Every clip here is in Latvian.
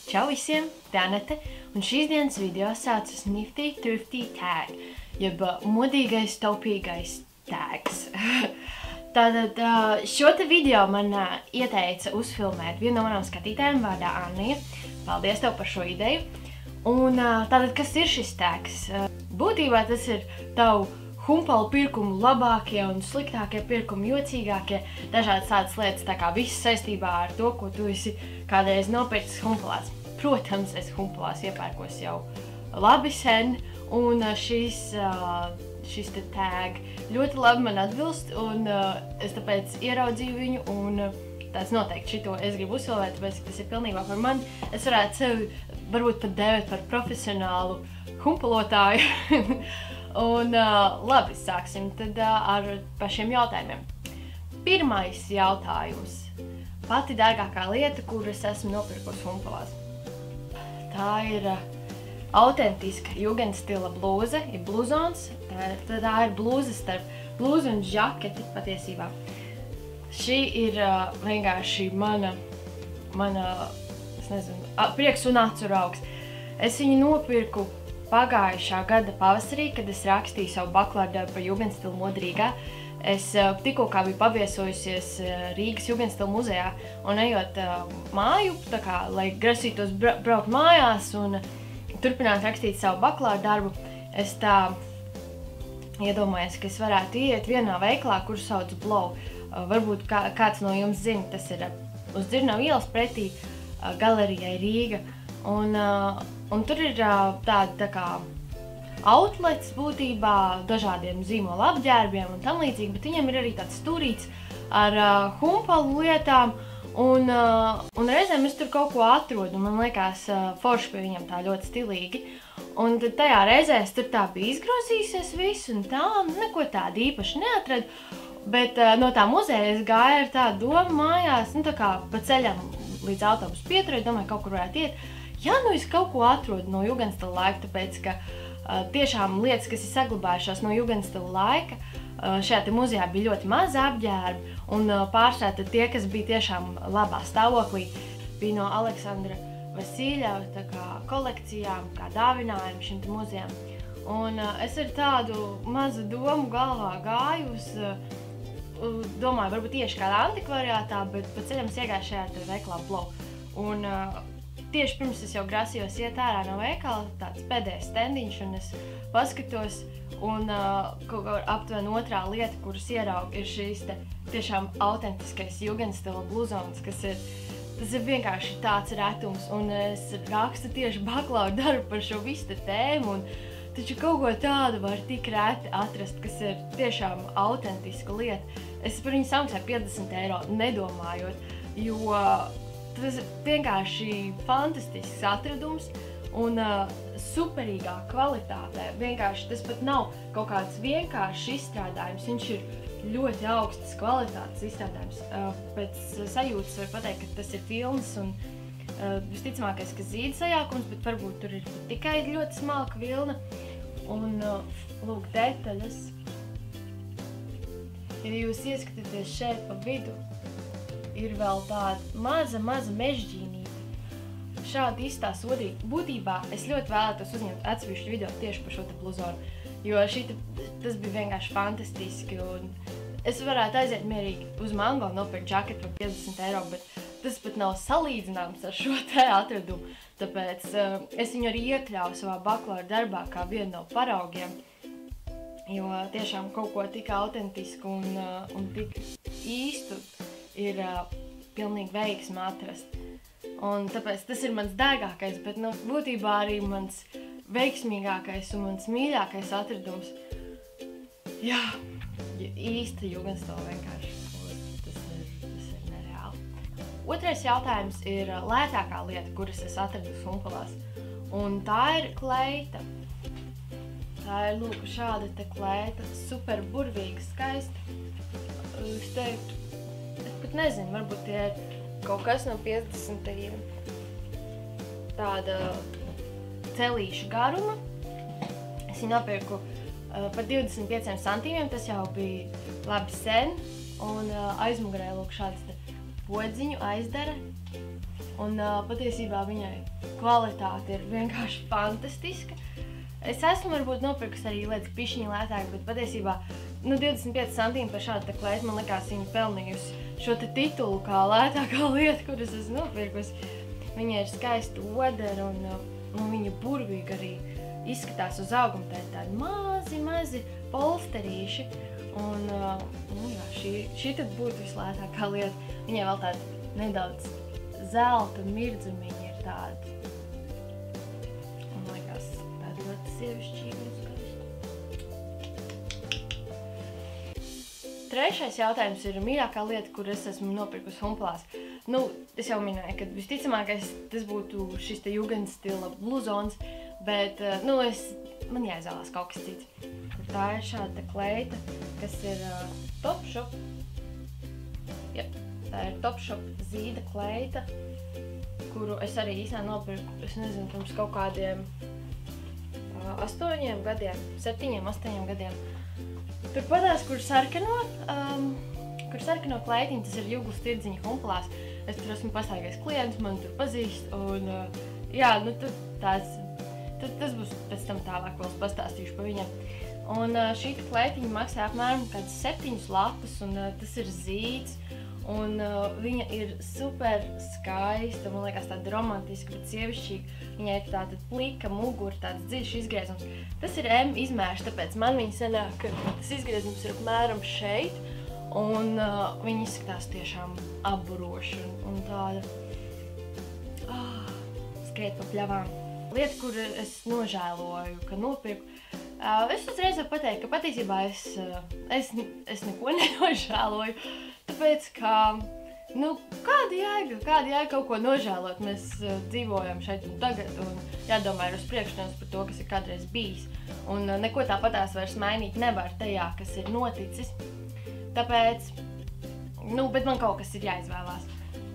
Čau visiem, te Anete, un šīs dienas video saucas Nifty Thrifty Tag, jeb modīgais taupīgais tags. Tātad šo te video man ieteica uzfilmēt viena no manām skatītājiem vārdā Annija. Paldies tev par šo ideju. Un tātad, kas ir šis tags? Būtībā tas ir tavu humpalu pirkumu labākie un sliktākie pirkumi, jocīgākie, dažādas tādas lietas, tā kā viss saistībā ar to, ko tu esi kādreiz nopircis humpalās. Protams, es humpalās iepērkos jau labi sen, un šis te tag ļoti labi man atbilst, un es tāpēc ieraudzīju viņu, un tāds noteikti šito es gribu uzsvērt, tāpēc, ka tas ir pilnībā par mani. Es varētu sevi varbūt pat dēvēt par profesionālu humpalotāju. Un labi, sāksim tad ar pašiem jautājumiem. Pirmais jautājums. Pati dārgākā lieta, kuras esmu nopirkusi humpalās. Tā ir autentiska jugendstila blūze, ir bluzons. Tā ir blūze starp blūzi un žaketi patiesībā. Šī ir vienkārši mana, es nezinu, prieks un acu raugs. Es viņu nopirku pagājušā gada pavasarī, kad es rakstīju savu bakalaura darbu par jugendstilu modu Rīgā. Es tikko kā biju paviesojusies Rīgas jugendstilu muzejā un ejot māju, tā kā, lai grasītos braukt mājās un turpināt rakstīt savu bakalaura darbu, es tā iedomājos, ka es varētu iet vienā veikalā, kuru sauc Blow. Varbūt kāds no jums zina, tas ir uz Dzirnavu ielas pretī galerijai Rīga. Un tur ir tāda tā kā outlets būtībā dažādiem zīmola apģērbiem un tam līdzīgi, bet viņiem ir arī tāds stūrīts ar humpalu lietām, un reizēm es tur kaut ko atrodu, man liekas forši pie viņam tā ļoti stilīgi. Un tad tajā reizē es tur tā biju izgrozījusies visu un tā, neko tādu īpaši neatradu, bet no tā muzeja es gāju ar tādu domu mājās, tā kā pa ceļam līdz autobusu pieturai, domāju, kaut kur varētu iet. Ja nu es kaut ko atrodu no jugendstila laika, tāpēc, ka tiešām lietas, kas ir saglabājušās no jugendstila laika, šajā te muzejā bija ļoti maza apģērba, un pārsvarā tad tie, kas bija tiešām labā stāvoklī, bija no Aleksandra Vasiļeva tā kā kolekcijām, kā dāvinājumi šim te muzejam. Un es ar tādu mazu domu galvā gāju uz, domāju, varbūt tieši kādā antikvariātā, bet pa ceļam es iegāju šajā te veikalā Blow. Un tieši pirms es jau grasījos iet ārā no veikala, tāds pēdējais standiņš, un es paskatos, un kaut kā aptuveni otrā lieta, kuras ieraugu, ir šīs te tiešām autentiskais jugendstila bluzons, tas ir vienkārši tāds retums, un es rakstu tieši bakalaura darbu par šo visu te tēmu, un taču kaut ko tādu var tik reti atrast, kas ir tiešām autentiska lieta. Es par viņu samaksāju 50 eiro, nedomājot, jo tas ir vienkārši fantastisks atradums un superīgā kvalitātē. Vienkārši tas pat nav kaut kāds vienkāršs izstrādājums, viņš ir ļoti augstas kvalitātes izstrādājums. Pēc sajūtas var pateikt, ka tas ir filmas un visticamākais, ka zīda sajākums, bet varbūt tur ir tikai ļoti smalka vilna. Un lūk, detaļas. Ja jūs ieskatāties šeit pa vidu, ir vēl tāda maza mežģīnīte. Šādi izstāsta odīgi. Būtībā es ļoti vēlētos uzņemt atsevišķu video tieši par šo te bluzonu, jo tas bija vienkārši fantastiski, un es varētu aiziet mierīgi uz Mango nopirkt žaketu par 50 eiro, bet tas pat nav salīdzināms ar šo te atradumu, tāpēc es viņu arī iekļauju savā bakalaura darbā kā vienu no paraugiem, jo tiešām kaut ko tik autentisku un tik īstu ir pilnīgi veiksmi atrast. Un tāpēc tas ir mans dārgākais, bet būtībā arī mans veiksmīgākais un mans mīļākais atradums. Jā, īsta jugendstila vienkārši. Tas ir nereāli. Otrais jautājums ir lētākā lieta, kuras es atradu humpalās. Un tā ir kleita. Tā ir, lūk, šāda te kleita, super burvīga, skaista. Es teiktu, es pat nezinu, varbūt tie ir kaut kas no 50. Tāda celīša garuma. Es viņu nopirku par 25 centīmiem, tas jau bija labi sen. Un aizmugurē, lūk, šāds te podziņu aizdara. Un patiesībā viņai kvalitāte ir vienkārši fantastiska. Es esmu varbūt nopirkusi arī lietas pišķiņi lētāk, bet patiesībā 25 centīmi par šādu te kleitu man likās viņa pelnījusi šo te titulu kā lētākā lieta, kuras esmu nopirkusi. Viņai ir skaista odera un viņa burvīgi arī izskatās uz auguma, tādi mazi polsterīši. Un jā, šī tad būtu vislētākā lieta. Viņai vēl tāda nedaudz zelta mirdzumiņa ir tāda. Un liekas, tāda ļoti sievišķīga un skaista. Trešais jautājums ir mīļākā lieta, kur es esmu nopirkusi Humpalās. Es jau minēju, ka visticamākais tas būtu šis te jugendstila bluzons, bet man jāizvēlās kaut kas cits. Tā ir šāda kleita, kas ir Topshop. Tā ir Topshop zīda kleita, kuru es arī īsā nopirku, es nezinu, pirms kaut kādiem 8 gadiem, 7, 8 gadiem. Turpatās, kur sarkano kleitiņu, tas ir Juglas tirdziņa Humpalās. Es tur esmu pastaigājis klients, man tur pazīst, un tas būs pēc tam tālāk, vēl pastāstīšu par viņam. Un šī kleitiņa maksā apmēram kāds 7 lapas, un tas ir zīds, un viņa ir super skaista, man liekas tāda romantiska, bet sievišķīga. Viņai ir tāda plika mugura, tāds dziļš izgriezums. Tas ir M izmērs, tāpēc man viņa sanāk, ka tas izgriezums ir apmēram šeit, un viņa izskatās tiešām apburoši un tāda skriet pa pļavām. Lieta, kur es nožēloju, ka nopirku, es uzreiz varu pateikt, ka patiesībā es neko nenožēloju, tāpēc, ka, kāda jēga kaut ko nožēlot? Mēs dzīvojam šeit un tagad, un jādomā ir uz priekšnevis par to, kas ir kādreiz bijis, un neko tāpatās vairs mainīt nevar tajā, kas ir noticis. Tāpēc, bet man kaut kas ir jāizvēlās.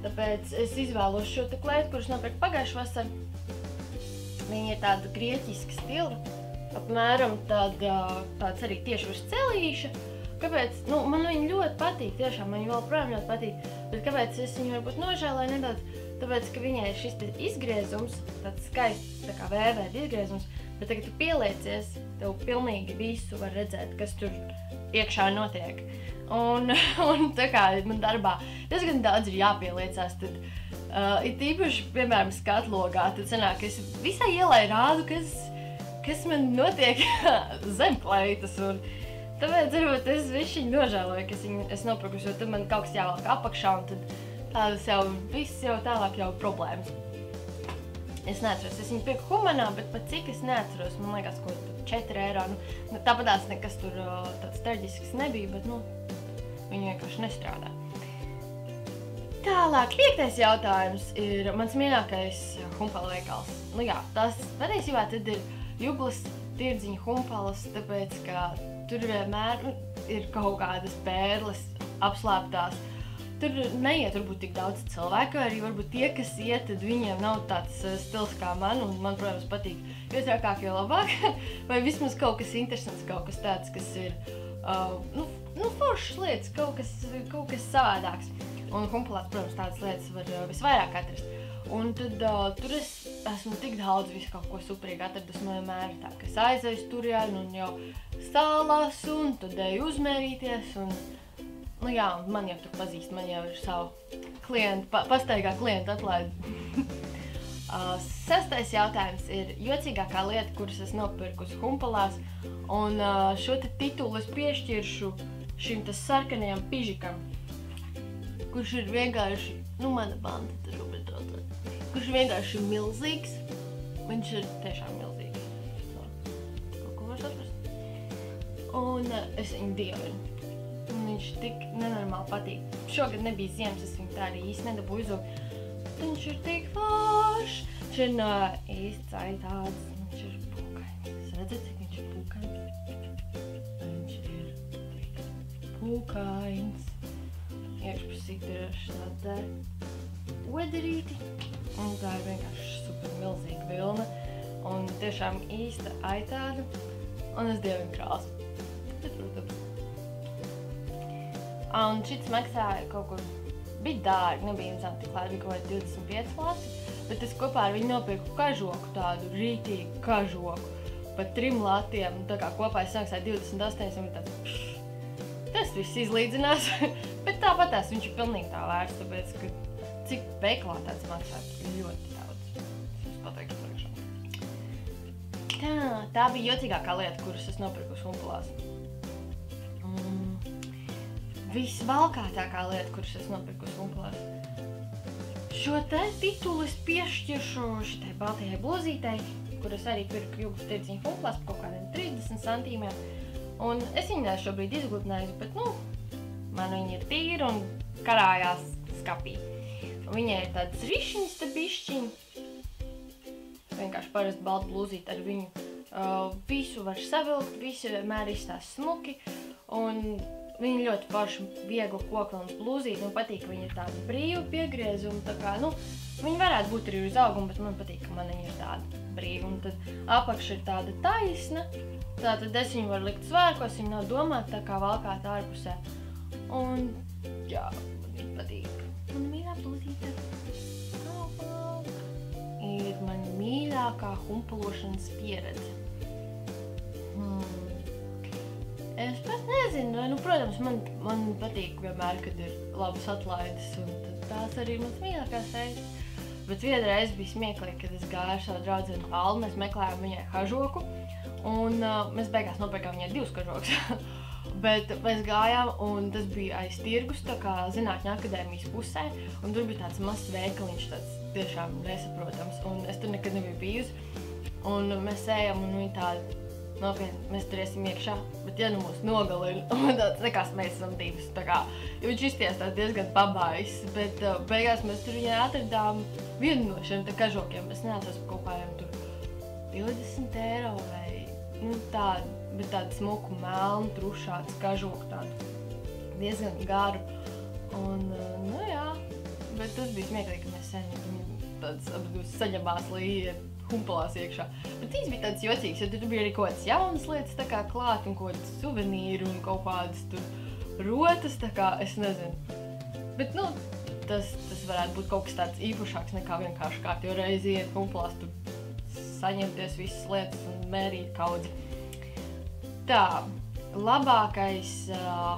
Tāpēc es izvēlos šo te kleitu, kurus nopirku pagājušu vasaru. Viņa ir tāda grieķiska stila, apmēram tāds arī tieši uz celīša. Kāpēc? Man viņa ļoti patīk, tiešām man viņa joprojām ļoti patīk, bet kāpēc es viņu varbūt nožēloju nedaudz? Tāpēc, ka viņai ir šis izgriezums, tāds skaists, tā kā vēvēd izgriezums, bet tagad tu pieliecies, tev pilnīgi visu var redzēt, kas tur iekšā notiek. Un tā kā man darbā diezgan daudz ir jāpieliecās, tad it īpaši, piemēram, skatlogā, tad sanāk, ka es visai ielai rādu, kas man notiek zem kleitas, un tāpēc, varbūt, es višķiņ nožēloju, ka es nopirkuši, jo tad man kaut kas jāvelk apakšā, un tad tādas jau viss jau tālāk jau problēmas. Es neatceros, es viņu pirku Humanā, bet pat cik es neatceros, man liekas, ko 4 eiro. Tāpatās nekas tur tāds traģisks nebija, bet, viņi vienkārši nestrādā. Tālāk, 5. jautājums ir mans mīļākais Humpala veikals. Tas patiesībā tad ir Juglas tirdziņa Humpalas, tāpēc, ka tur vienmēr ir kaut kādas pērles apslēptās. Tur neiet varbūt tik daudz cilvēku, arī varbūt tie, kas iet, tad viņiem nav tāds stils kā man, un man, protams, patīk jo trakāk, jo labāk, vai vismaz kaut kas interesants, kaut kas tāds, kas ir, foršas lietas, kaut kas savādāks. Un Humpalās, protams, tādas lietas var visvairāk atrast. Un tad tur es esmu tik daudz visu kaut ko superīgi atradus, man vienmēr tā, ka es aizēju turien un jau stālās, un tad eju uzmērīties, un man jau tur pazīst, man jau ir savu pastaigā klientu atlaidi. 6. jautājums ir jocīgākā lieta, kuras es nopirkusi Humpalās, un šo te titulu es piešķiršu šim tas sarkanajam pižikam, kurš ir vienkārši, mana banda tur rubidotā, kurš ir vienkārši milzīgs, viņš ir tiešām milzīgs. Kaut ko var saprast? Un es viņu dievinu. Viņš tik nenormāli patīk. Šogad nebija ziemas, es viņu tā arī īsti nedabūju izvilkt. Viņš ir tik foršs. Viņš ir īsts aitāds. Viņš ir pūkains. Jūs redzat, cik viņš ir pūkains? Viņš ir tik pūkains. Iekšpusīt ir šāda oderīti. Un tā ir vienkārši super milzīga vilna. Un tiešām īsta aitāda. Un es dievinu krāsu. Bet, protams. Un šits maksāja kaut kur bija dārgi, nebija imzām tik lēti, bija kaut kādi 25 lati, bet es kopā ar viņu nopirku kažoku, tādu rītīgu kažoku, pat 3 latiem, tā kā kopā es samaksāju 28, un bija tāds, tas viss izlīdzinās, bet tāpatās viņš ir pilnīgi tā vērts, tāpēc, ka cik veikalā tāds maksā, ļoti daudz. Es pateikšu priekšā. Tā bija jocīgākā lieta, kuras es nopirkuši Humpulās. Visvalkātākā lieta, kuras es nopirkuši Humpulās. Šo te titulu es piešķiršu šitai baltajai blūzītei, kuras arī pirku Juglas tirdziņu Humpulās par kaut kādiem 30 centīmiem. Un es viņu neesmu šobrīd izgludinājusi, bet, man viņa ir tīra un karājās skapī. Viņai ir tāds rišiņas te bišķiņi. Vienkārši parasti balta blūzīte ar viņu. Visu var savilkt, visi vienmēr izstās smuki. Un viņa ļoti forša, viegla koklāns blūzīte. Man patīk, ka viņa ir tāda brīva piegriezuma. Tā kā, viņa varētu būt arī uz augumu, bet man patīk, ka man viņa ir tāda brīva. Un tad apakša ir tāda taisna. Tātad es viņu varu likt svērkos, viņa nav domāta tā kā valkāt ārpusē. Un, jā, man viņa patīk. Mana mīļā blūzīte ir mana mīļākā humpulošanas pieredze. Es pat nezinu, protams, man patīk vienmēr, kad ir labas atlaides, un tās arī ir mans mīļākās reizes. Bet vienreiz bija smieklīgi, kad es gāju ar savu draudzeni Allu, mēs meklējām viņai kažoku, un mēs beigās nopirkām viņai 2 kažokus. Bet mēs gājām, un tas bija aiz tirgus, tā kā Zinātņu akadēmijas pusē, un tur bija tāds mazs veikaliņš, tāds tiešām nesaprotams, un es tur nekad nebiju bijusi. Un mēs ejam, un viņi tādi, nopietni, mēs tur iesim iekšā, bet ja nu mūs nogalina, un tāds nekas mēs esam divas, tā kā, jo viņš izties diezgan pabājis, bet beigās mēs tur viņai atradām vienu no šiem te kažokiem, es neatceros par kaut kādiem tur 20 eiro vai, tādu, bet tādu smuku melnu, trušāts kažoku, tādu diezgan garu, un, jā, bet tas bija smieklīgi, ka mēs tāds saņemās līja Humpulās iekšā. Bet tīs bija tāds jocīgs, jo tur bija arī kaut kādas jaunas lietas tā kā klāt un kaut kādas suvenīru un kaut kādas tur rotas, tā kā, es nezinu. Bet, tas varētu būt kaut kas tāds īpašāks nekā vienkārši kārt, jo reizi iet Humpulās tur saņemties visas lietas un mērīt kaudzi. Tā, labākais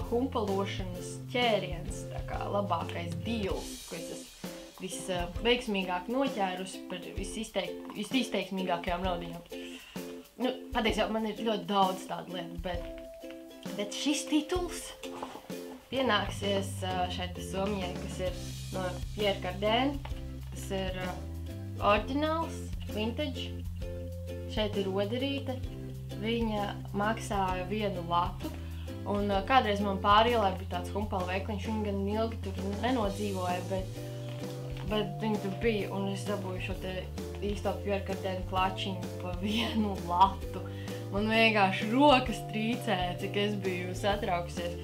humpulošanas ķēriens, tā kā labākais deals, ko es esmu visveiksmīgāk noķērusi par visizteiksmīgākajām naudiņām. Patiesībā man ir ļoti daudz tādu lietu, bet šis tituls pienāksies šai Somijai, kas ir no Pierre Cardin, kas ir oriģināls, vintage. Šeit ir roderīte, viņa maksāja 1 latu, un kādreiz man pārielē bija tāds humpala veikliņš, viņa gan ilgi tur nenodzīvoja, bet viņi tur bija, un es dabūju šo te īsto Pierre Cardin klačiņu pa 1 latu. Man vienkārši rokas trīcēja, cik es biju satraukusies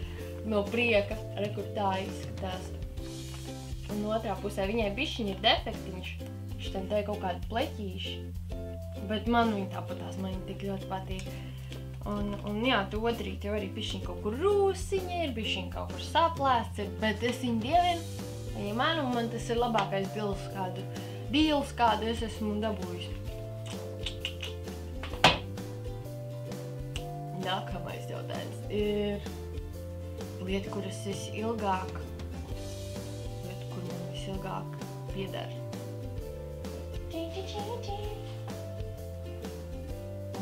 no prieka, kur tā izskatās. Un otrā pusē viņai bišķiņi ir defektiņš, šitam te kaut kādi pleķīši, bet man viņa tāpatās, man viņa tik ļoti patīk. Un jā, tu odrīt jau arī bišķiņi kaut kur rūsiņa ir, bišķiņi kaut kur saplēsts ir, bet es viņu dievinu. Ja man tas ir labākais deals, kādu es esmu dabūjusi. Nākamais jautājums ir lieta, kuras visilgāk, kur man visilgāk pieder.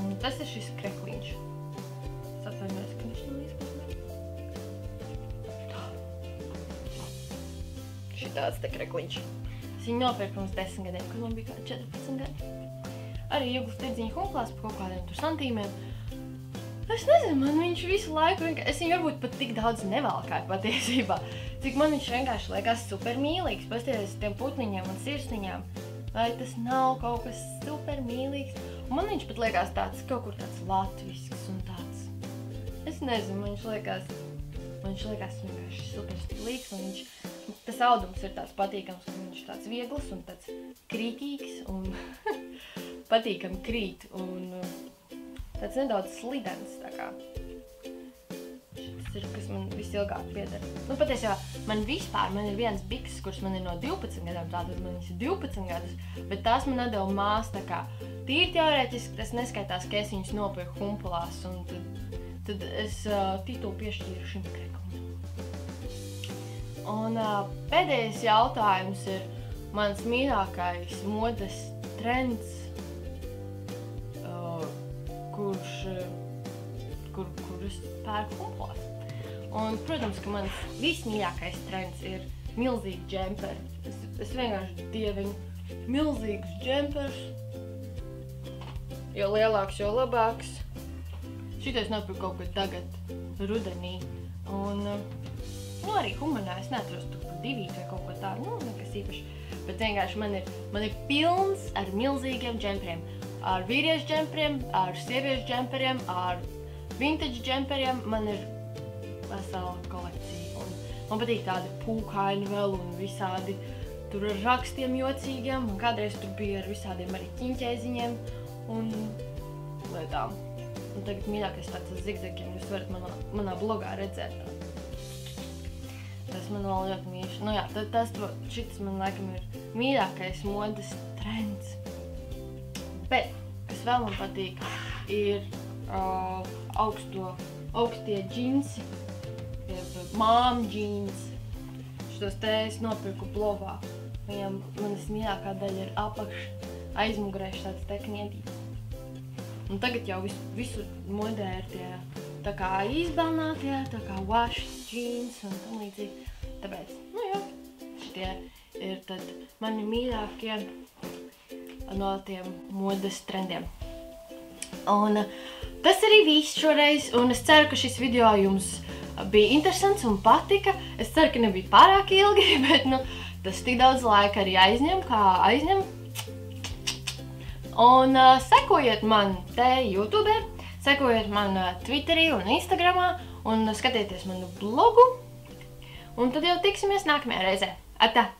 Un tas ir šis krekliņš. Es atvainojos, ka viņš nav izpildījis. Šitāds te krekliņš. Es viņu nopirku pirms 10 gadiem, kad man bija kādi 14 gadi. Arī Juglas tirdziņu Humpulās par kaut kādiem tur santīmiem. Es nezinu, man viņš visu laiku, es viņu varbūt pat tik daudz nevalkāju patiesībā, cik man viņš vienkārši liekas super mīlīgs, pasties tiem putniņiem un sirsniņām. Vai tas nav kaut kas super mīlīgs? Un man viņš pat liekas tāds, kaut kur tāds latvisks un tāds. Es nezinu, man viņš liekas vienkārši super stilīgs, un tas audums ir tāds patīkams, ka viņš ir tāds viegls un tāds krītīgs un patīkami krīt un tāds nedaudz slidens, tā kā. Šis ir, kas man visilgāk pieder. Nu, patiesībā, man ir viens bikses, kuras man ir no 12 gadiem, tātad man ir 12 gadus, bet tās man atdeva māsa, tā kā tīri teorētiski tas neskaitās, ka es viņus nopirku humpulās, un tad es titulu piešķīru šim krekumam. Un pēdējais jautājums ir mans mīļākais modes trends, kur es pērku humpulās. Un, protams, ka mans vismīļākais trends ir milzīgi džemperi. Es vienkārši dievinu milzīgus džemperus. Jo lielāks, jo labāks. Šitais nopirku kaut kad tagad rudenī. Un, arī humanā es neatrostu tur par 2 vai kaut ko tādu, nekas īpaši. Bet vienkārši man ir pilns ar milzīgiem džemperiem. Ar vīriešu džemperiem, ar sieviešu džemperiem, ar vintage džemperiem. Man ir vesela kolekcija. Un man patīk tādi pūkaini vēl un visādi tur ar rakstiem jocīgiem. Un kādreiz tur bija ar visādiem arī ķiņķēziņiem un lietām. Un tagad mīļākais tāds zigzagiem jūs varat manā blogā redzēt. Tas man vēl ļoti mīļš. Nu jā, šitas man laikam ir mīļākais modes trends. Bet, kas vēl man patīk, ir augstie džinsi, māmu džins. Šitos te es nopirku Blovā. Viņam manas mīļākā daļa ir aizmugurē tāds te kniedīts. Un tagad jau visu modē ir tie tā kā izbalnātie, tā kā wash džins un tam līdzīgi. Tāpēc, šitie ir tad mani mīļākie no tiem modes trendiem. Un tas arī viss šoreiz, un es ceru, ka šis video jums bija interesants un patika. Es ceru, ka nebija pārāk ilgi, bet tas tik daudz laika arī aizņem, kā aizņem. Un sekojiet man te YouTube, sekojiet man Twitterī un Instagramā, un skatieties manu blogu. Un tad jau tiksimies nākamajā reizē. Atā!